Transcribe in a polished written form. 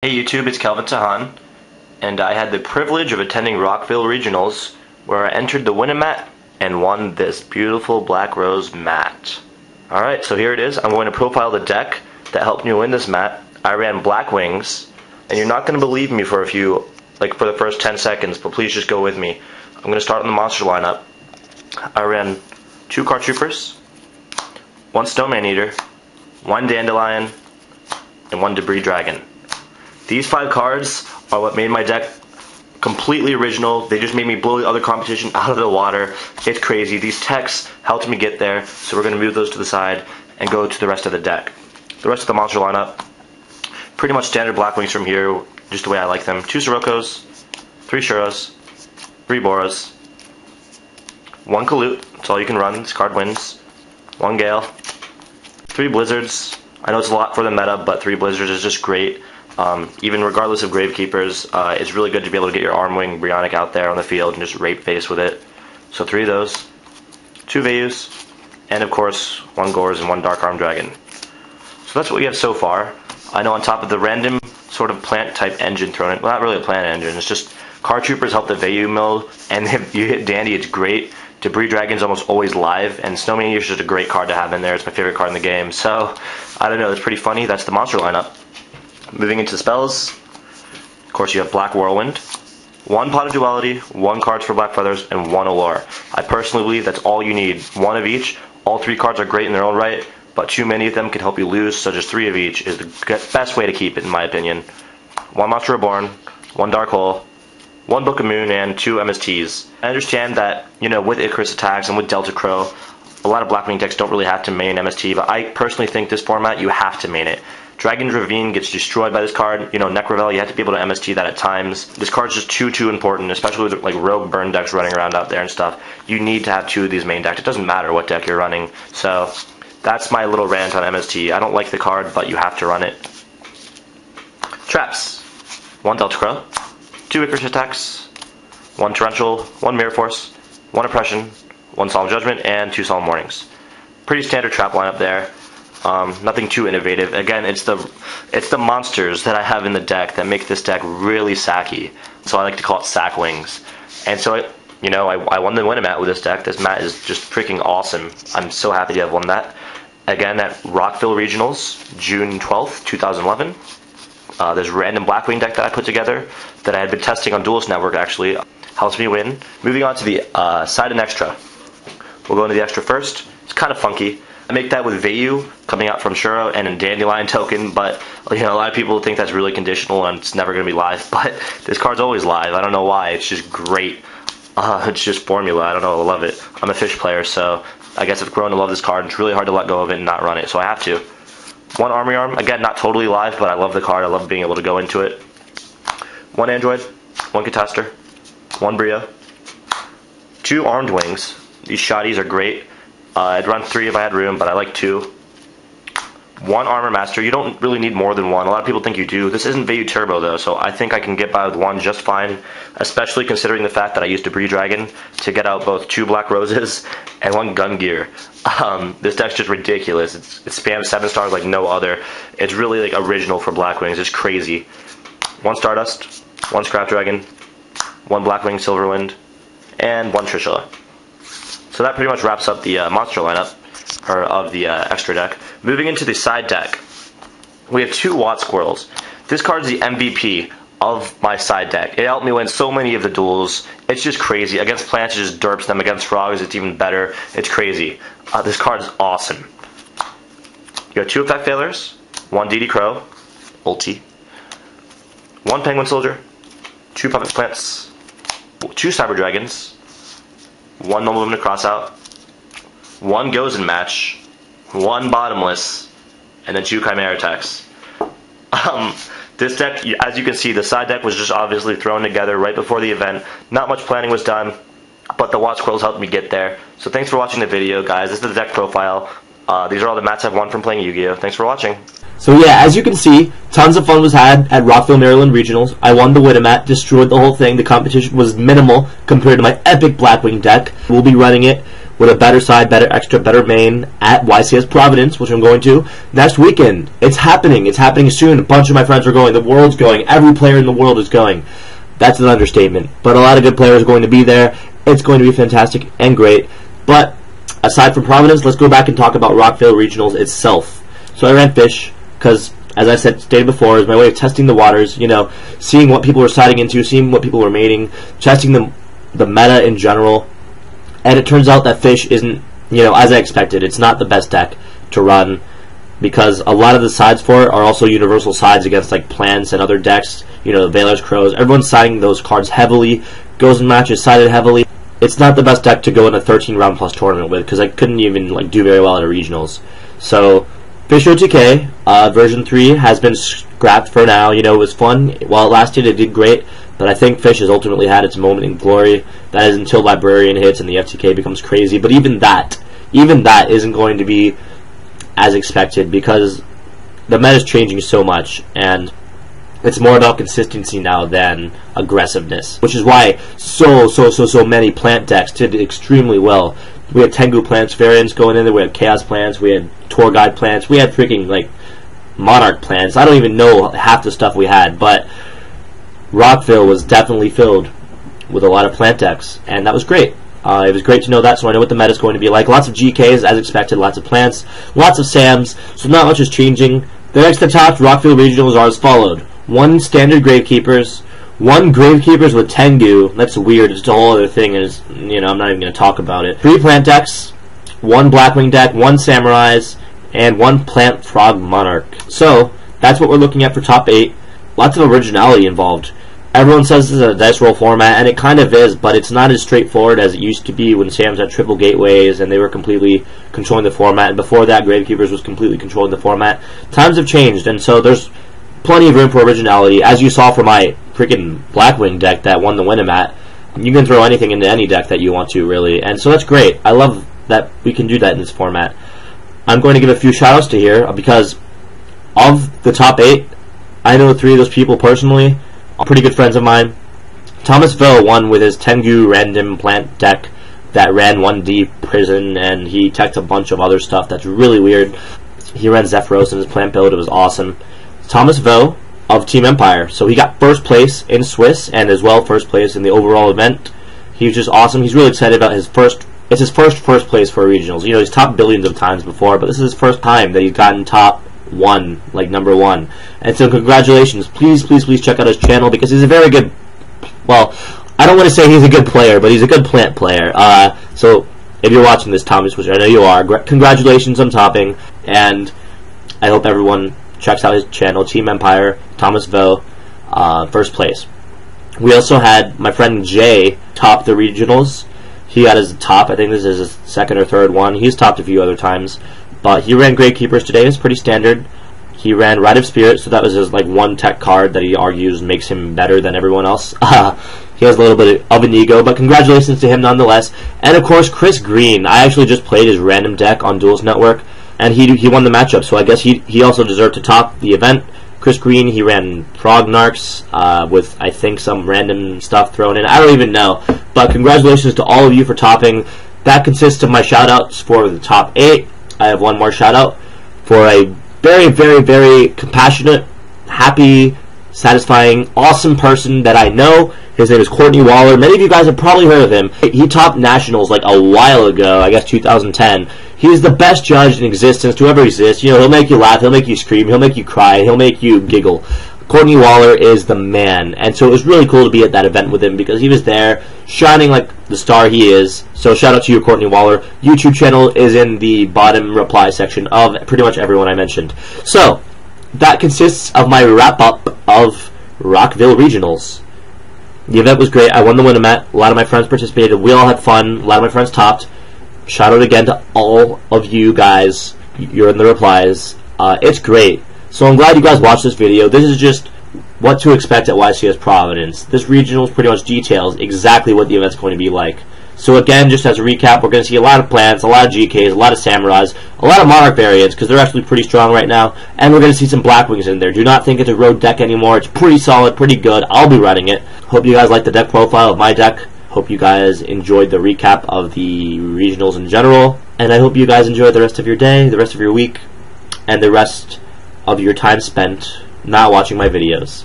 Hey YouTube, it's Kelvin Tahan, and I had the privilege of attending Rockville Regionals, where I entered the Win-A-Mat and won this beautiful Black Rose mat. Alright, so here it is. I'm going to profile the deck that helped me win this mat. I ran Black Wings, and you're not going to believe me for the first 10 seconds, but please just go with me. I'm going to start on the monster lineup. I ran 2 Card Troopers, 1 Snowman Eater, 1 Dandelion, and 1 Debris Dragon. These 5 cards are what made my deck completely original. They just made me blow the other competition out of the water. It's crazy. These techs helped me get there, so we're going to move those to the side and go to the rest of the deck. The rest of the monster lineup, pretty much standard Black Wings from here, just the way I like them. 2 Sirokkos, 3 Shuros, 3 Boras, 1 Kalut, that's all you can run, this card wins, 1 Gale, 3 Blizzards. I know it's a lot for the meta, but 3 Blizzards is just great. Even regardless of Gravekeepers, it's really good to be able to get your Armwing Brionac out there on the field and just rape face with it. So 3 of those, 2 Vayus, and of course 1 Gorz and 1 Dark Arm Dragon. So that's what we have so far. I know on top of the random sort of plant type engine thrown in, well, not really a plant engine, it's just Card Troopers help the Vayu mill, and if you hit Dandy, it's great. Debris Dragon's almost always live, and Snowman Eater's just a great card to have in there. It's my favorite card in the game. So, I don't know, it's pretty funny. That's the monster lineup. Moving into spells, of course you have Black Whirlwind, 1 Pot of Duality, 1 cards for Black Feathers, and 1 Allure. I personally believe that's all you need. 1 of each. All 3 cards are great in their own right, but too many of them can help you lose, so just 3 of each is the best way to keep it, in my opinion. 1 Monster Reborn, 1 Dark Hole, 1 Book of Moon, and 2 MSTs. I understand that, you know, with Icarus attacks and with Delta Crow, a lot of Blackwing decks don't really have to main MST, but I personally think this format, you have to main it. Dragon's Ravine gets destroyed by this card. You know, Necrovell, you have to be able to MST that at times. This card's just too important, especially with like rogue burn decks running around out there and stuff. You need to have 2 of these main decks. It doesn't matter what deck you're running. So, that's my little rant on MST. I don't like the card, but you have to run it. Traps. 1 Delta Crow, 2 Icarus attacks, 1 Torrential, 1 Mirror Force, 1 Oppression, 1 Solemn Judgment, and 2 Solemn Warnings. Pretty standard trap lineup there. Nothing too innovative. Again, it's the monsters that I have in the deck that make this deck really sacky. So I like to call it Sack Wings. And so, I won the Win-A-Mat with this deck. This mat is just freaking awesome. I'm so happy to have won that. Again, at Rockville Regionals, June 12th, 2011. There's a random Blackwing deck that I put together that I had been testing on Duelist Network, actually. Helps me win. Moving on to the side and extra. We'll go into the extra first. It's kind of funky. I make that with Vayu coming out from Shuro and a Dandelion token, but a lot of people think that's really conditional and it's never going to be live, but this card's always live. I don't know why. It's just great. It's just formula. I don't know. I love it. I'm a fish player, so I guess I've grown to love this card. It's really hard to let go of it and not run it, so I have to. 1 Armory Arm. Again, not totally live, but I love the card. I love being able to go into it. 1 Android, 1 Catastor, 1 Brio, 2 Armed Wings. These shotties are great. I'd run 3 if I had room, but I like 2. 1 Armor Master. You don't really need more than 1. A lot of people think you do. This isn't Vayu Turbo, though, so I think I can get by with 1 just fine, especially considering the fact that I used Debris Dragon to get out both 2 Black Roses and 1 Gun Gear. This deck's just ridiculous. It spams 7 stars like no other. It's really like original for Black Wings. It's crazy. 1 Stardust, 1 Scrap Dragon, 1 Blackwing Silverwind, and 1 Trishula. So that pretty much wraps up the monster lineup, or of the extra deck. Moving into the side deck, we have 2 Watt Squirrels. This card's the MVP of my side deck. It helped me win so many of the duels. It's just crazy. Against plants, it just derps them. Against frogs, it's even better. It's crazy. This card is awesome. You have 2 Effect Failures, 1 DD Crow, ulti, 1 Penguin Soldier, 2 Puppet Plants, 2 Cyber Dragons, 1 Noble Movement Crossout, 1 Gozen Match, 1 Bottomless, and then 2 Chimera attacks. This deck, as you can see, the side deck was just obviously thrown together right before the event. Not much planning was done, but the Watt Squirrels helped me get there. So thanks for watching the video, guys. This is the deck profile. These are all the mats I've won from playing Yu-Gi-Oh! Thanks for watching. So yeah, as you can see, tons of fun was had at Rockville, Maryland Regionals. I won the Win-A-Mat, destroyed the whole thing. The competition was minimal compared to my epic Blackwing deck. We'll be running it with a better side, better extra, better main at YCS Providence, which I'm going to next weekend. It's happening. It's happening soon. A bunch of my friends are going. The world's going. Every player in the world is going. That's an understatement. But a lot of good players are going to be there. It's going to be fantastic and great. But aside from Providence, let's go back and talk about Rockville Regionals itself. So I ran Fish because, as I stated before, it was my way of testing the waters, seeing what people were siding into, seeing what people were mating, testing the meta in general. And it turns out that Fish isn't, as I expected. It's not the best deck to run because a lot of the sides for it are also universal sides against like Plants and other decks. The Valor's Crows. Everyone's siding those cards heavily. Goes and Match is sided heavily. It's not the best deck to go in a 13-round plus tournament with because I couldn't even do very well at a regionals. So Fish OTK version 3 has been scrapped for now. It was fun while it lasted. It did great. But I think Fish has ultimately had its moment in glory. That is until Librarian hits and the FTK becomes crazy. But even that isn't going to be as expected because the meta is changing so much, and it's more about consistency now than aggressiveness. Which is why so many Plant decks did extremely well. We had Tengu Plants variants going in there. We had Chaos Plants. We had Tour Guide Plants. We had freaking Monarch Plants. I don't even know half the stuff we had, but Rockville was definitely filled with a lot of Plant decks, and that was great. It was great to know that, so I know what the meta is going to be like. Lots of GKs, as expected, lots of Plants, lots of Sams, so not much is changing. The next to top Rockville Regionals are as followed. 1 standard Gravekeepers, 1 Gravekeepers with Tengu. That's weird, it's a whole other thing, and I'm not even going to talk about it. 3 Plant decks, 1 Blackwing deck, 1 Samurais, and 1 Plant Frog Monarch. So, that's what we're looking at for top 8. Lots of originality involved. Everyone says this is a dice roll format, and it kind of is, but it's not as straightforward as it used to be when Sam's had triple gateways and they were completely controlling the format, and before that Gravekeepers was completely controlling the format. Times have changed, and so there's plenty of room for originality. As you saw for my freaking Blackwing deck that won the Winamat, you can throw anything into any deck that you want to, really, and so that's great. I love that we can do that in this format. I'm going to give a few shoutouts to here because of the top 8, I know 3 of those people personally. Pretty good friends of mine. Thomas Vo won with his Tengu random Plant deck that ran 1D Prison, and he teched a bunch of other stuff that's really weird. He ran Zephyros in his Plant build. It was awesome. Thomas Vo of Team Empire. So he got first place in Swiss and as well first place in the overall event. He was just awesome. He's really excited about his first. It's his first place for regionals. He's topped billions of times before, but this is his first time that he's gotten top 1, number 1. And so congratulations. Please check out his channel because he's a very good, well, I don't want to say he's a good player, but he's a good Plant player. So if you're watching this, Thomas, which I know you are, congratulations on topping, and I hope everyone checks out his channel, Team Empire, Thomas Vo, first place. We also had my friend Jay top the regionals. He got his top. I think this is his second or third one. He's topped a few other times. But he ran Gravekeepers today. It's pretty standard. He ran Rite of Spirit, so that was his 1 tech card that he argues makes him better than everyone else. He has a little bit of an ego, but congratulations to him nonetheless. And of course, Chris Green. I actually just played his random deck on Duels Network, and he won the matchup, so I guess he also deserved to top the event. Chris Green, he ran Prognarchs with, I think, some random stuff thrown in. I don't even know. But congratulations to all of you for topping. That consists of my shout-outs for the top 8. I have one more shout-out for a very, very, very compassionate, happy, satisfying, awesome person that I know. His name is Courtney Waller. Many of you guys have probably heard of him. He topped Nationals a while ago, I guess 2010. He is the best judge in existence to ever exist. He'll make you laugh, he'll make you scream, he'll make you cry, he'll make you giggle. Courtney Waller is the man, and so it was really cool to be at that event with him because he was there, shining like the star he is. So shout out to you, Courtney Waller. YouTube channel is in the bottom reply section of pretty much everyone I mentioned. So, that consists of my wrap-up of Rockville Regionals. The event was great. I won the Winamat. A lot of my friends participated. We all had fun. A lot of my friends topped. Shout out again to all of you guys. You're in the replies. It's great. So I'm glad you guys watched this video. This is just what to expect at YCS Providence. This regionals pretty much details exactly what the event's going to be like. So again, just as a recap, we're going to see a lot of Plants, a lot of GKs, a lot of Samurais, a lot of Monarch variants, because they're actually pretty strong right now, and we're going to see some Blackwings in there. Do not think it's a road deck anymore. It's pretty solid, pretty good. I'll be running it. Hope you guys like the deck profile of my deck. Hope you guys enjoyed the recap of the regionals in general, and I hope you guys enjoy the rest of your day, the rest of your week, and the rest of your time spent not watching my videos.